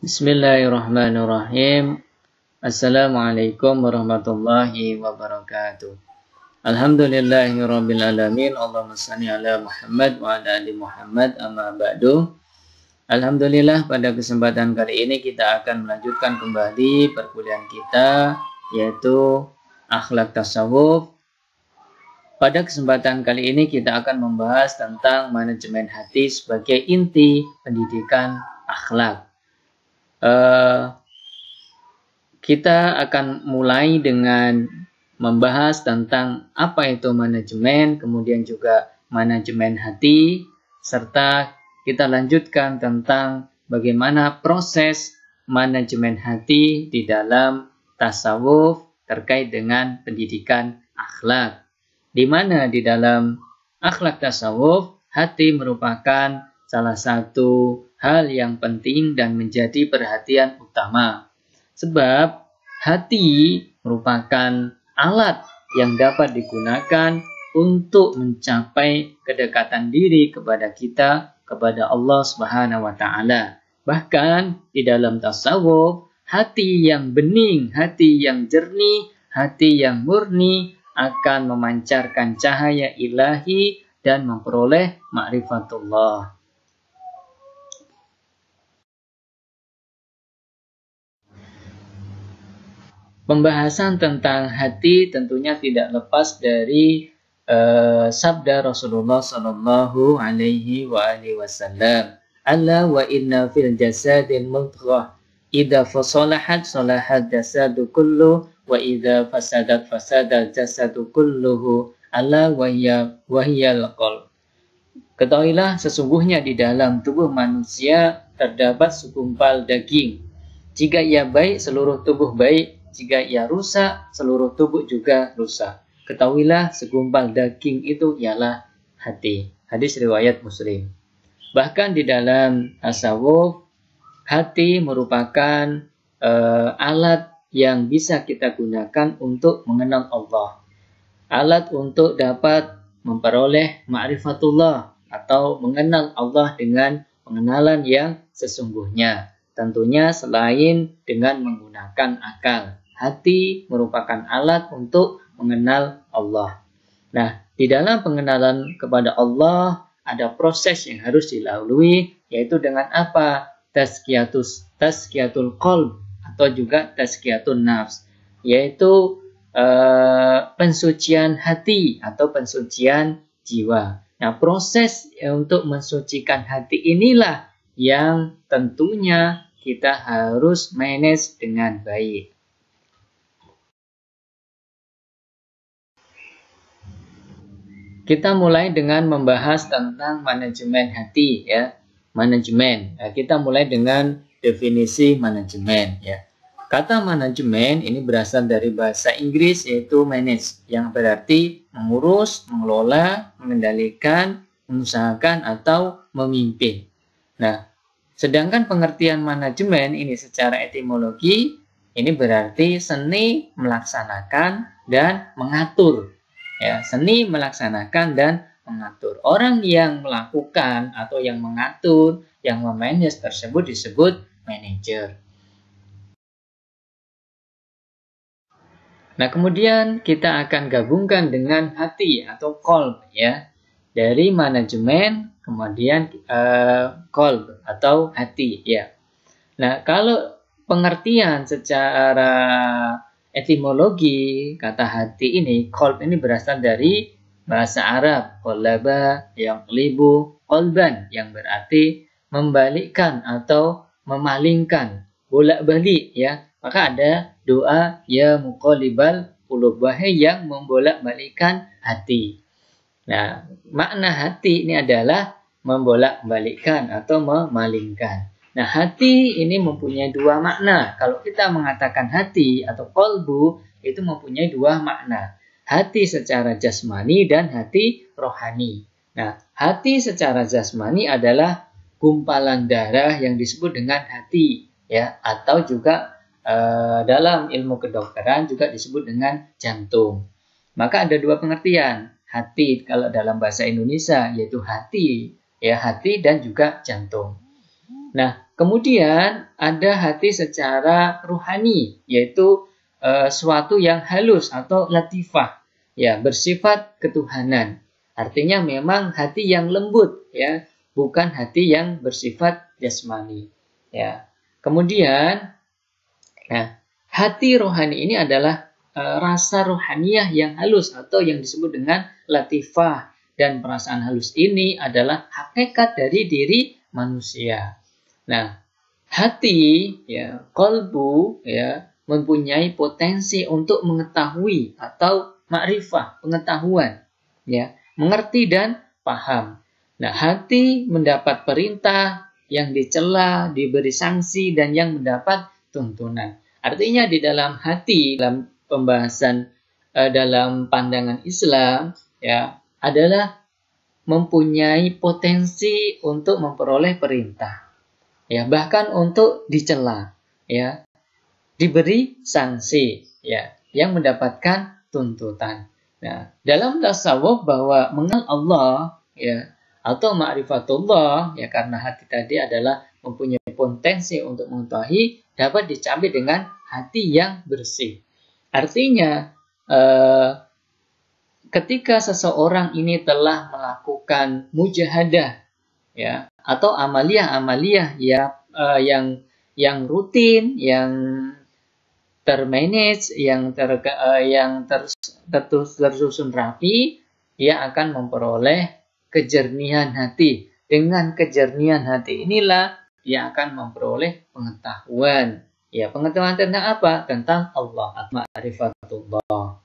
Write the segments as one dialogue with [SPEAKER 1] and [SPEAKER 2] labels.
[SPEAKER 1] Bismillahirrahmanirrahim. Assalamualaikum warahmatullahi wabarakatuh. Alhamdulillahirabbil alamin. Allahumma shalli ala Muhammad wa ala ali Muhammad, amma ba'du. Alhamdulillah, pada kesempatan kali ini kita akan melanjutkan kembali perkuliahan kita, yaitu akhlak tasawuf. Pada kesempatan kali ini kita akan membahas tentang manajemen hati sebagai inti pendidikan akhlak. Kita akan mulai dengan membahas tentang apa itu manajemen, kemudian juga manajemen hati, serta kita lanjutkan tentang bagaimana proses manajemen hati di dalam tasawuf terkait dengan pendidikan akhlak. Di mana di dalam akhlak tasawuf, hati merupakan salah satu hal yang penting dan menjadi perhatian utama. Sebab hati merupakan alat yang dapat digunakan untuk mencapai kedekatan diri kepada kita, kepada Allah Subhanahu wa Ta'ala. Bahkan di dalam tasawuf, hati yang bening, hati yang jernih, hati yang murni akan memancarkan cahaya ilahi dan memperoleh ma'rifatullah. Pembahasan tentang hati tentunya tidak lepas dari sabda Rasulullah Sallallahu Alaihi Wasallam. Ala wa inna fil jasadil mudghah, idza fasalahat salahat jasadu kullu, wa idza fasadat fasadal jasadu kulluhu. Ala wa hiyal qalb. Ketahuilah, sesungguhnya di dalam tubuh manusia terdapat segumpal daging. Jika ia baik, seluruh tubuh baik. Jika ia rusak, seluruh tubuh juga rusak. Ketahuilah, segumpal daging itu ialah hati. Hadis riwayat Muslim. Bahkan di dalam tasawuf, hati merupakan alat yang bisa kita gunakan untuk mengenal Allah. Alat untuk dapat memperoleh ma'rifatullah atau mengenal Allah dengan pengenalan yang sesungguhnya. Tentunya selain dengan menggunakan akal. Hati merupakan alat untuk mengenal Allah. Nah, di dalam pengenalan kepada Allah ada proses yang harus dilalui, yaitu dengan apa? Tazkiyatul qalb atau juga tazkiyatun nafs, yaitu pensucian hati atau pensucian jiwa. Nah, proses untuk mensucikan hati inilah yang tentunya kita harus manage dengan baik. Kita mulai dengan membahas tentang manajemen hati, ya. Manajemen. Nah, kita mulai dengan definisi manajemen, ya. Kata manajemen ini berasal dari bahasa Inggris, yaitu manage, yang berarti mengurus, mengelola, mengendalikan, mengusahakan atau memimpin. Nah, sedangkan pengertian manajemen ini secara etimologi ini berarti seni melaksanakan dan mengatur. Ya, seni melaksanakan dan mengatur. Orang yang melakukan atau yang mengatur, yang memanage tersebut disebut manajer. Nah, kemudian kita akan gabungkan dengan hati atau qalb, ya. Dari manajemen kemudian qalb atau hati, ya. Nah, kalau pengertian secara etimologi kata hati ini, qalb ini berasal dari bahasa Arab qallaba yang libu qalban, yang berarti membalikkan atau memalingkan, bolak-balik, ya. Maka ada doa ya muqallibal qulub, wahai yang membolak-balikkan hati. Nah, makna hati ini adalah membolak-balikkan atau memalingkan. Nah, hati ini mempunyai dua makna. Kalau kita mengatakan hati atau qalbu, itu mempunyai dua makna. Hati secara jasmani dan hati rohani. Nah, hati secara jasmani adalah gumpalan darah yang disebut dengan hati, ya, atau juga dalam ilmu kedokteran juga disebut dengan jantung. Maka ada dua pengertian. Hati kalau dalam bahasa Indonesia yaitu hati, ya, hati dan juga jantung. Nah, kemudian ada hati secara ruhani, yaitu suatu yang halus atau latifah, ya, bersifat ketuhanan. Artinya memang hati yang lembut, ya, bukan hati yang bersifat jasmani, ya. Kemudian, nah, hati rohani ini adalah rasa rohaniyah yang halus atau yang disebut dengan latifah, dan perasaan halus ini adalah hakikat dari diri manusia. Nah, hati, ya, qalbu, ya, mempunyai potensi untuk mengetahui atau makrifah, pengetahuan, ya, mengerti dan paham. Nah, hati mendapat perintah, yang dicela, diberi sanksi, dan yang mendapat tuntunan. Artinya di dalam hati, dalam pembahasan dalam pandangan Islam, ya, adalah mempunyai potensi untuk memperoleh perintah, ya, bahkan untuk dicela, ya, diberi sanksi, ya, yang mendapatkan tuntutan. Nah, dalam tasawuf bahwa mengenal Allah, ya, atau ma'rifatullah, ya, karena hati tadi adalah mempunyai potensi untuk mengetahui, dapat dicapai dengan hati yang bersih. Artinya, ketika seseorang ini telah melakukan mujahadah, ya, atau amaliyah-amaliyah, ya, yang rutin, yang termanage, yang tersusun rapi, dia akan memperoleh kejernihan hati. Dengan kejernihan hati inilah dia akan memperoleh pengetahuan. Ya, pengetahuan tentang apa? Tentang Allah, ma'rifatullah.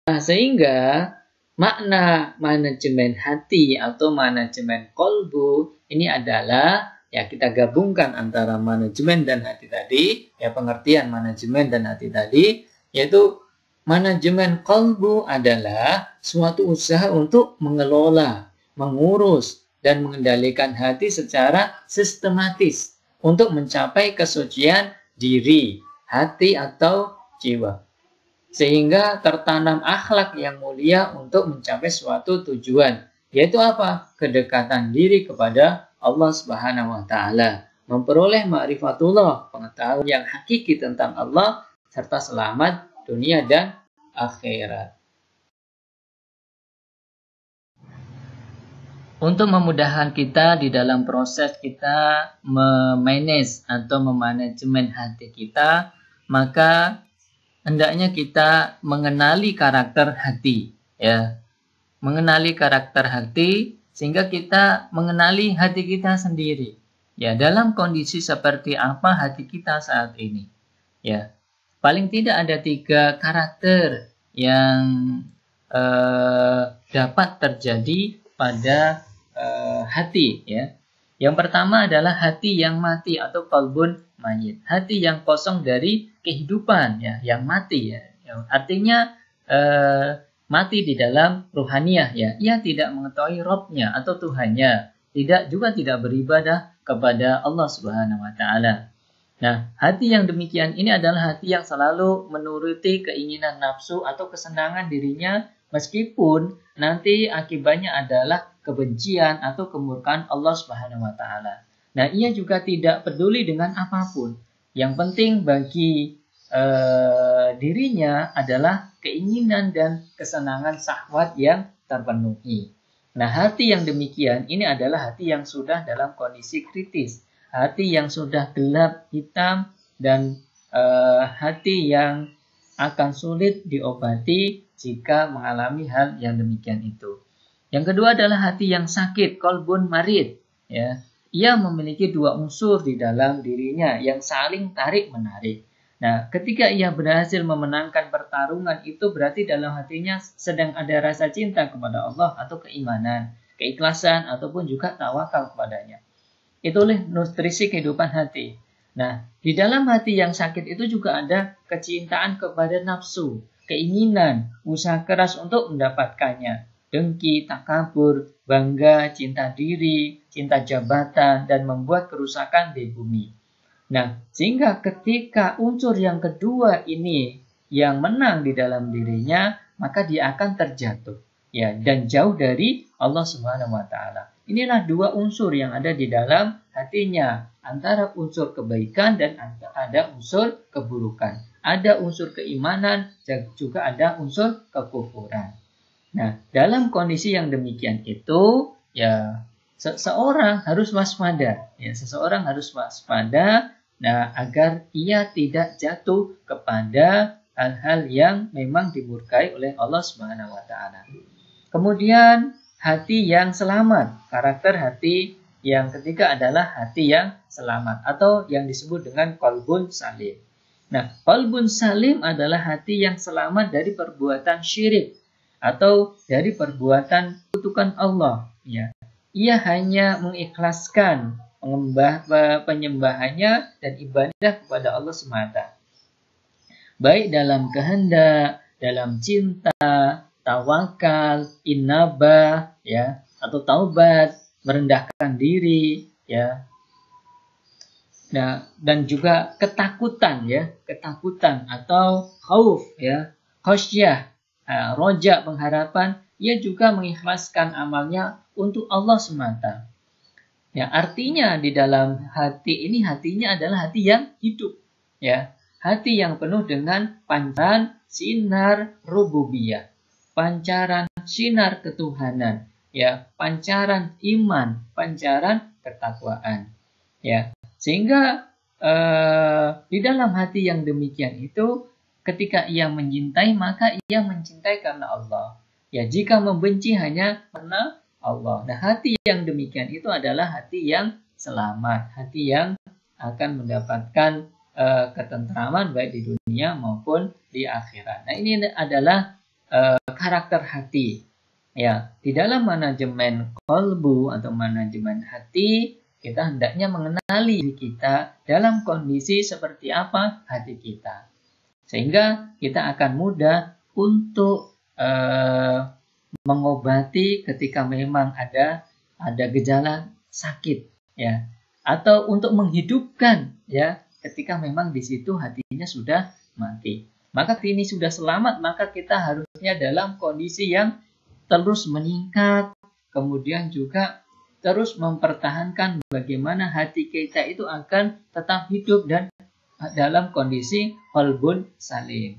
[SPEAKER 1] Nah, sehingga makna manajemen hati atau manajemen qalbu ini adalah, ya, kita gabungkan antara manajemen dan hati tadi, ya, pengertian manajemen dan hati tadi, yaitu manajemen qalbu adalah suatu usaha untuk mengelola, mengurus, dan mengendalikan hati secara sistematis untuk mencapai kesucian diri, hati atau jiwa. Sehingga tertanam akhlak yang mulia untuk mencapai suatu tujuan, yaitu apa? Kedekatan diri kepada Allah Subhanahu wa Ta'ala, memperoleh ma'rifatullah, pengetahuan yang hakiki tentang Allah, serta selamat dunia dan akhirat. Untuk memudahkan kita di dalam proses kita memanage atau memanajemen hati kita, maka hendaknya kita mengenali karakter hati, ya. Mengenali karakter hati sehingga kita mengenali hati kita sendiri. Ya, dalam kondisi seperti apa hati kita saat ini. Ya. Paling tidak ada 3 karakter yang dapat terjadi pada hati, ya. Yang pertama adalah hati yang mati atau qalbun mayit, hati yang kosong dari kehidupan, ya, yang mati, ya. Artinya mati di dalam ruhaniyah, ya. Ia tidak mengetahui Rabb-nya atau Tuhannya, tidak beribadah kepada Allah Subhanahu wa Ta'ala. Nah, hati yang demikian ini adalah hati yang selalu menuruti keinginan nafsu atau kesenangan dirinya, meskipun nanti akibatnya adalah kebencian atau kemurkaan Allah Subhanahu wa Ta'ala. Nah, ia juga tidak peduli dengan apapun. Yang penting bagi dirinya adalah keinginan dan kesenangan syahwat yang terpenuhi. Nah, hati yang demikian ini adalah hati yang sudah dalam kondisi kritis, hati yang sudah gelap, hitam, dan hati yang akan sulit diobati jika mengalami hal yang demikian itu. Yang kedua adalah hati yang sakit, qalbun marid, ya. Ia memiliki 2 unsur di dalam dirinya yang saling tarik-menarik. Nah, ketika ia berhasil memenangkan pertarungan itu berarti dalam hatinya sedang ada rasa cinta kepada Allah atau keimanan, keikhlasan, ataupun juga tawakal kepadanya. Itulah nutrisi kehidupan hati. Nah, di dalam hati yang sakit itu juga ada kecintaan kepada nafsu, keinginan, usaha keras untuk mendapatkannya, dengki, takabur, bangga, cinta diri, cinta jabatan, dan membuat kerusakan di bumi. Nah, sehingga ketika unsur yang kedua ini yang menang di dalam dirinya, maka dia akan terjatuh. ya, dan jauh dari Allah Subhanahu wa taala. Inilah dua unsur yang ada di dalam hatinya, antara unsur kebaikan dan ada unsur keburukan. Ada unsur keimanan dan juga ada unsur kekufuran. Nah, dalam kondisi yang demikian itu, ya, seseorang harus waspada, ya, seseorang harus waspada, nah, agar ia tidak jatuh kepada hal-hal yang memang dimurkai oleh Allah Subhanahu wa taala. Kemudian hati yang selamat, karakter hati yang ketiga adalah hati yang selamat atau yang disebut dengan qalbun salim. Nah, qalbun salim adalah hati yang selamat dari perbuatan syirik atau dari perbuatan kutukan Allah. Ya, ia hanya mengikhlaskan penyembahannya dan ibadah kepada Allah semata. Baik dalam kehendak, dalam cinta, tawakal, inabah, ya, atau taubat, merendahkan diri, ya. Nah, dan juga ketakutan, ya, ketakutan atau khauf, ya, khasyah, roja, pengharapan, ia juga mengikhlaskan amalnya untuk Allah semata. Ya, artinya di dalam hati ini, hatinya adalah hati yang hidup, ya, hati yang penuh dengan pancaran sinar rububiyah, pancaran sinar ketuhanan, ya, pancaran iman, pancaran ketakwaan, ya, sehingga di dalam hati yang demikian itu, ketika ia mencintai, maka ia mencintai karena Allah. Ya, jika membenci hanya karena Allah. Nah, hati yang demikian itu adalah hati yang selamat, hati yang akan mendapatkan ketentraman baik di dunia maupun di akhirat. Nah, ini adalah karakter hati. Ya, di dalam manajemen qalbu atau manajemen hati, kita hendaknya mengenali diri kita dalam kondisi seperti apa hati kita. Sehingga kita akan mudah untuk mengobati ketika memang ada gejala sakit, ya, atau untuk menghidupkan, ya, ketika memang di situ hatinya sudah mati. Maka ini sudah selamat, maka kita harusnya dalam kondisi yang terus meningkat, kemudian juga terus mempertahankan bagaimana hati kita itu akan tetap hidup dan dalam kondisi qalbun salim.